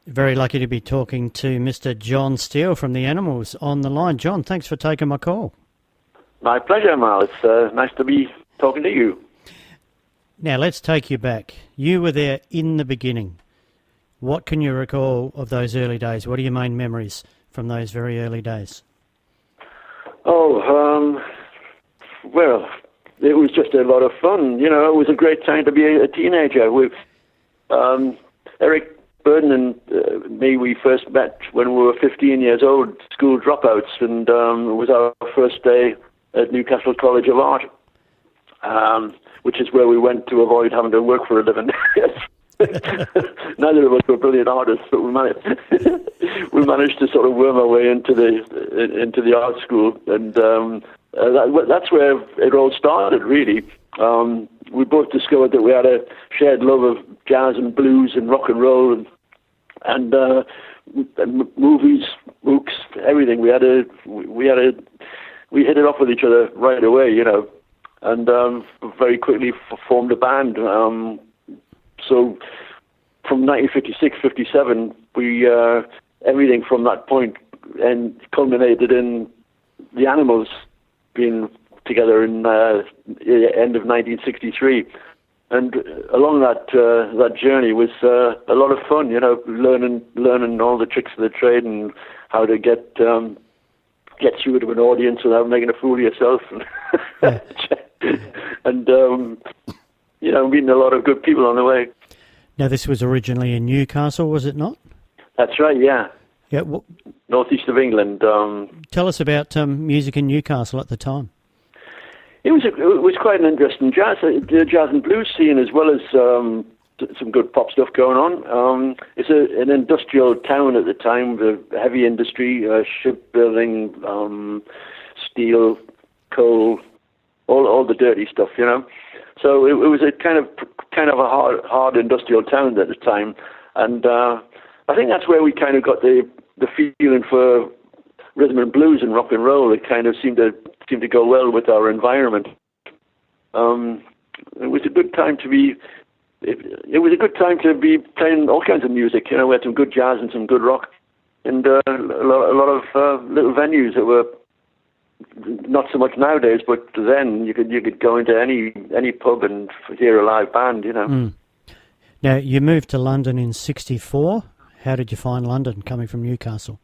Very lucky to be talking to Mr. John Steele from the Animals on the line. John, thanks for taking my call. My pleasure, Mal. It's nice to be talking to you. Now, let's take you back. You were there in the beginning. What can you recall of those early days? What are your main memories from those very early days? Well, it was just a lot of fun. You know, it was a great time to be a teenager. With Eric Burden and me, we first met when we were 15 years old, school dropouts, and it was our first day at Newcastle College of Art, which is where we went to avoid having to work for a living. Neither of us were brilliant artists, but we managed to sort of worm our way into the art school, and that's where it all started, really. We both discovered that we had a shared love of jazz and blues and rock and roll and movies, books, everything. We hit it off with each other right away, you know, and very quickly formed a band. So from 1956, 57, we everything from that point and culminated in the Animals being together in the end of 1963. And along that journey was a lot of fun, you know, learning all the tricks of the trade and how to get through to an audience without making a fool of yourself, and you know, meeting a lot of good people on the way. Now, this was originally in Newcastle, was it not? That's right, yeah. Yeah. Northeast of England. Tell us about music in Newcastle at the time. It was quite an interesting jazz and blues scene, as well as some good pop stuff going on. It's an industrial town at the time, the heavy industry, shipbuilding, steel, coal, all the dirty stuff, you know. So it was a kind of a hard industrial town at the time, and I think that's where we kind of got the feeling for rhythm and blues and rock and roll. It kind of seemed to go well with our environment. It was a good time to be. It was a good time to be playing all kinds of music. You know, we had some good jazz and some good rock, and a lot of little venues that were not so much nowadays, but then you could go into any pub and hear a live band. You know. Mm. Now, you moved to London in '64. How did you find London coming from Newcastle?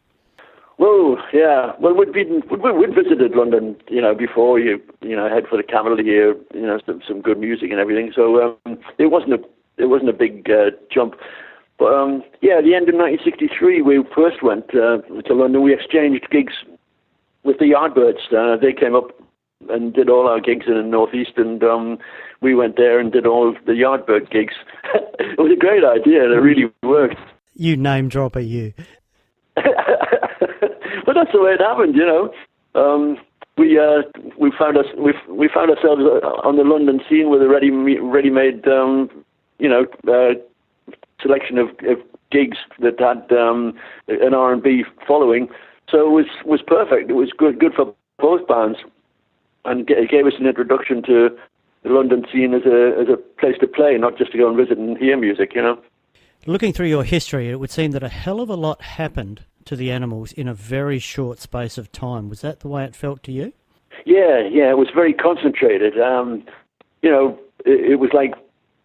Well, yeah. Well, we'd visited London, you know, before you head for the capital to hear, you know, some good music and everything. So it wasn't a big jump. But yeah, at the end of 1963, we first went to London. We exchanged gigs with the Yardbirds. They came up and did all our gigs in the Northeast, and we went there and did all the Yardbird gigs. It was a great idea, and it really worked. You name dropper, you. But that's the way it happened, you know. We found ourselves on the London scene with a ready-made selection of gigs that had an R&B following. So it was perfect. It was good for both bands, and it gave us an introduction to the London scene as a place to play, not just to go and visit and hear music, you know. Looking through your history, it would seem that a hell of a lot happened to the Animals in a very short space of time. Was that the way it felt to you? Yeah, it was very concentrated. You know, it was like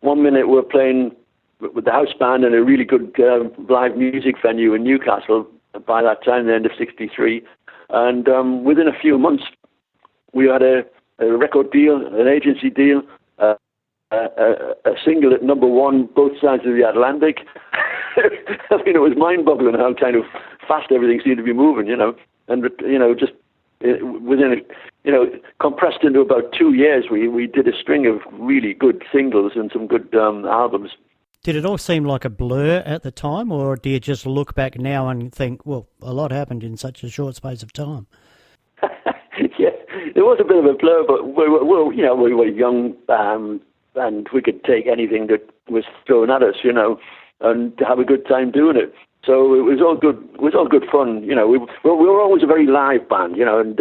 1 minute we're playing with the house band in a really good live music venue in Newcastle by that time, the end of '63. And within a few months, we had a record deal, an agency deal, a single at #1, both sides of the Atlantic. I mean, it was mind-boggling how kind of fast everything seemed to be moving, you know. And, you know, just within, compressed into about 2 years, we did a string of really good singles and some good albums. Did it all seem like a blur at the time, or do you just look back now and think, well, a lot happened in such a short space of time? Yeah, it was a bit of a blur, but we were young, and we could take anything that was thrown at us, you know, and have a good time doing it. So it was all good. It was all good fun, you know. We were always a very live band, you know, and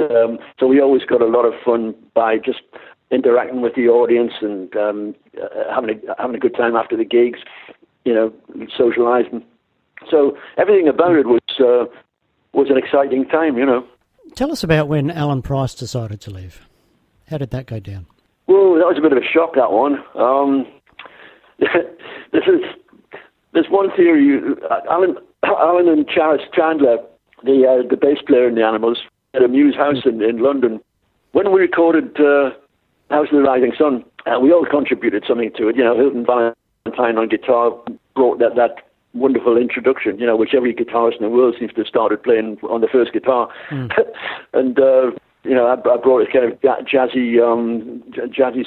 so we always got a lot of fun by just interacting with the audience and having a good time after the gigs, you know, socializing. So everything about it was an exciting time, you know. Tell us about when Alan Price decided to leave. How did that go down? Well, that was a bit of a shock, that one. There's one theory. Alan and Charles Chandler, the bass player in the Animals, at a Muse house in London. When we recorded House of the Rising Sun, we all contributed something to it. You know, Hilton Valentine on guitar brought that wonderful introduction, you know, which every guitarist in the world seems to have started playing on the first guitar. And you know, I brought a kind of jazzy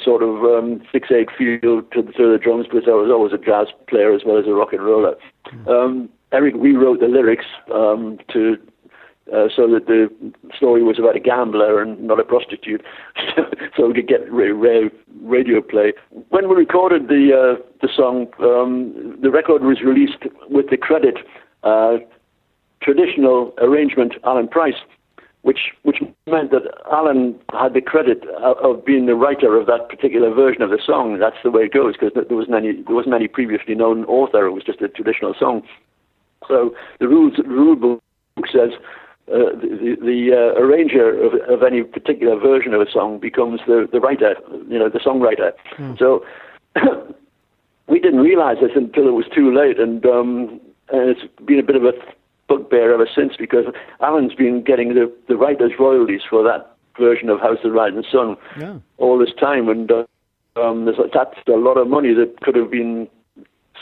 sort of 6/8 feel to the drums, because I was always a jazz player as well as a rock and roller. Eric rewrote the lyrics to so that the story was about a gambler and not a prostitute, so we could get radio play. When we recorded the song, the record was released with the credit traditional arrangement Alan Price, which meant that Alan had the credit of being the writer of that particular version of the song. That's the way it goes, because there wasn't any previously known author. It was just a traditional song. So the rule book says the arranger of any particular version of a song becomes the writer, you know, the songwriter. So we didn't realize this until it was too late, and it's been a bit of a bugbear ever since, because Alan's been getting the writer's royalties for that version of House of the Rising Sun all this time, and that's a lot of money that could have been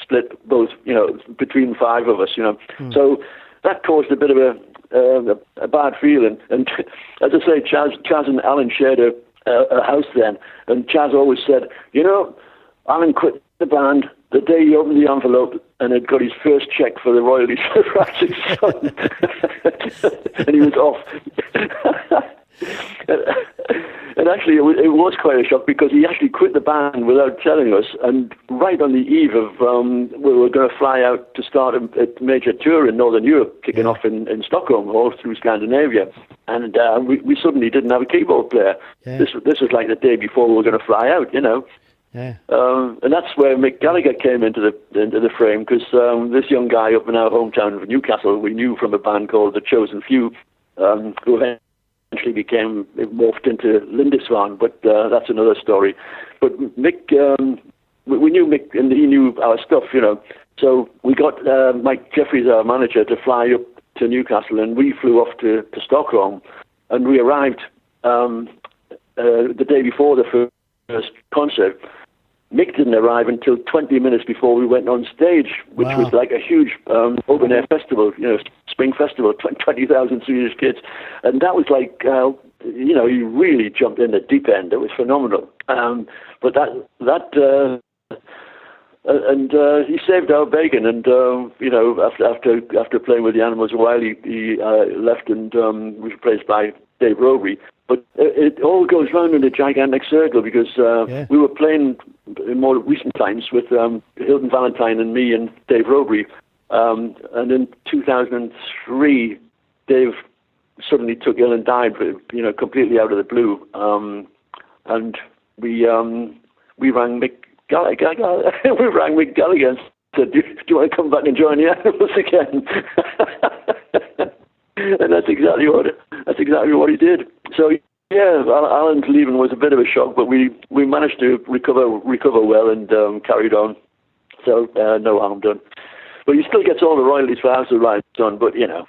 split both, you know, between five of us, you know. So that caused a bit of a bad feeling. And as I say, Chaz and Alan shared a house then, and Chaz always said, you know, Alan quit the band the day he opened the envelope and had got his first check for the royalties for Rising Sun. And he was off. And actually, it was quite a shock, because he actually quit the band without telling us. And right on the eve of, we were going to fly out to start a major tour in Northern Europe, kicking off in Stockholm, all through Scandinavia. And we suddenly didn't have a keyboard player. This was like the day before we were going to fly out, you know. And that's where Mick Gallagher came into the frame, because this young guy up in our hometown of Newcastle, we knew from a band called The Chosen Few, who eventually became morphed into Lindisfarne, but that's another story. But Mick, we knew Mick, and he knew our stuff, you know. So we got Mike Jeffries, our manager, to fly up to Newcastle, and we flew off to Stockholm, and we arrived the day before the first concert. Mick didn't arrive until 20 minutes before we went on stage, which was like a huge open-air festival, you know, spring festival, 20,000 Swedish kids. And that was like, you know, he really jumped in the deep end. It was phenomenal. But he saved our bacon, and you know, after playing with the Animals a while, he left and was replaced by Dave Roby. But it all goes round in a gigantic circle, because we were playing in more recent times with Hilton Valentine and me and Dave Roby. And in 2003, Dave suddenly took ill and died, you know, completely out of the blue. And we rang Mick Gallagher. We rang Mick Gallagher and said, "Do you want to come back and join the Animals again?" And that's exactly what he did. So yeah, Alan's leaving was a bit of a shock, but we managed to recover well and carried on. So no harm done. But he still gets all the royalties for House of the Rising Sun, but you know.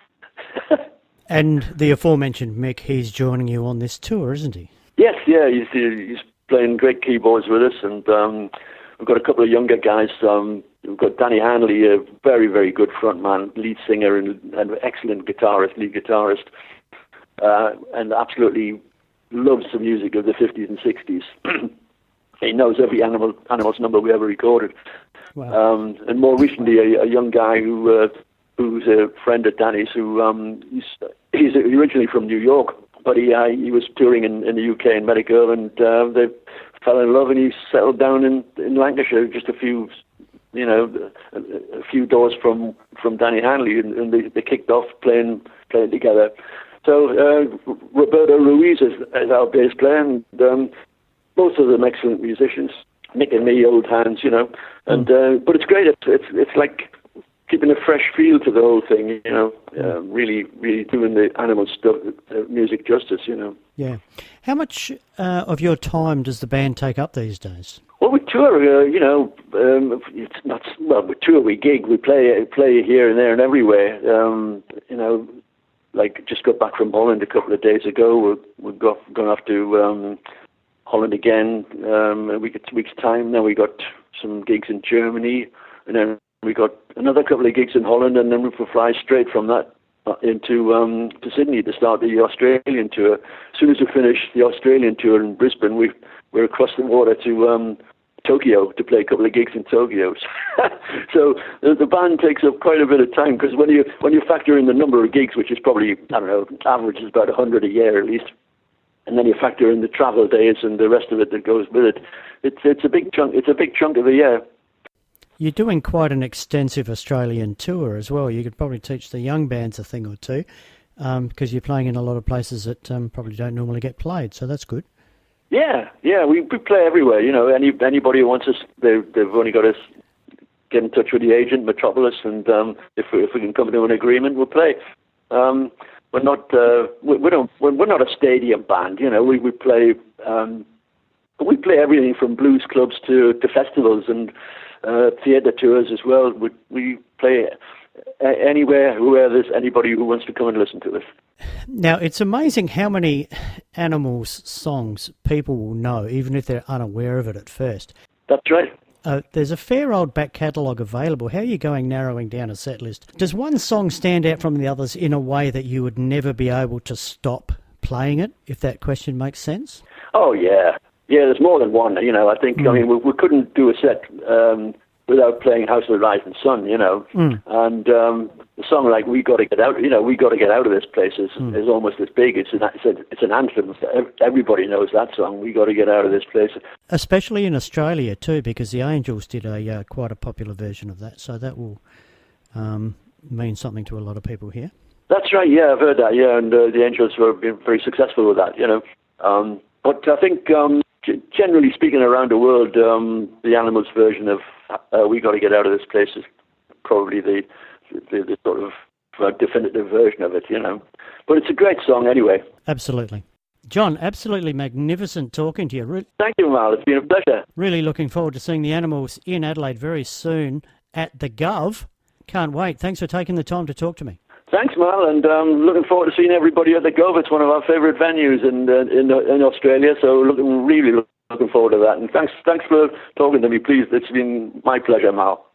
And the aforementioned Mick, he's joining you on this tour, isn't he? Yes, yeah, he's playing great keyboards with us, and we've got a couple of younger guys. We've got Danny Hanley, a very, very good frontman, lead singer, and excellent lead guitarist, and absolutely loves the music of the 50s and 60s. He knows every Animals number we ever recorded. Wow. And more recently, a young guy who's a friend of Danny's, who he's originally from New York, but he was touring in the UK in Medical, and they fell in love, and he settled down in Lancashire, just a few doors from Danny Hanley, and they kicked off playing together. So Roberto Ruiz is our bass player, and both of them excellent musicians. Nick and me, old hands, you know. And but it's great. It's like keeping a fresh feel to the whole thing, really, really doing the Animals stuff, music justice, Yeah. How much of your time does the band take up these days? Well, we tour, it's not, well, we tour, we gig, we play here and there and everywhere. Like just got back from Holland a couple of days ago. We're going off to Holland again in a week's time. Then we got some gigs in Germany, and then we got another couple of gigs in Holland, and then we will fly straight from that into to Sydney to start the Australian tour. As soon as we finish the Australian tour in Brisbane, we're across the water to Tokyo to play a couple of gigs in Tokyo. So the band takes up quite a bit of time, because when you factor in the number of gigs, which is probably, I don't know, average is about 100 a year at least, and then you factor in the travel days and the rest of it that goes with it, it's a big chunk. It's a big chunk of the year. You're doing quite an extensive Australian tour as well. You could probably teach the young bands a thing or two, because you're playing in a lot of places that probably don't normally get played, so that's good. Yeah, we play everywhere. Anybody who wants us, they've only got to get in touch with the agent, Metropolis, and if we can come to an agreement, we'll play. We're not a stadium band. We play everything from blues clubs to festivals and theatre tours as well. We play anywhere where there's anybody who wants to come and listen to us. Now, it's amazing how many Animals songs people will know, even if they're unaware of it at first. That's right. There's a fair old back catalogue available. How are you going narrowing down a set list? Does one song stand out from the others in a way that you would never be able to stop playing it, if that question makes sense? Oh, yeah. Yeah, there's more than one, I think. I mean, we couldn't do a set without playing House of the Rising Sun, and the song like "We Got to Get Out," "We Got to Get Out of This Place" is almost as big. It's an anthem. Everybody knows that song. "We Got to Get Out of This Place," especially in Australia too, because the Angels did a quite a popular version of that. So that will mean something to a lot of people here. That's right. Yeah, I've heard that. Yeah, and the Angels have been very successful with that. But I think generally speaking, around the world, the Animals version of "We Got to Get Out of This Place" is probably the sort of definitive version of it, But it's a great song anyway. Absolutely. John, absolutely magnificent talking to you. Thank you, Mal. It's been a pleasure. Really looking forward to seeing the Animals in Adelaide very soon at the Gov. Can't wait. Thanks for taking the time to talk to me. Thanks, Mal, and looking forward to seeing everybody at the Gov. It's one of our favourite venues in Australia, so really looking forward to that. And thanks for talking to me, please. It's been my pleasure, Mal.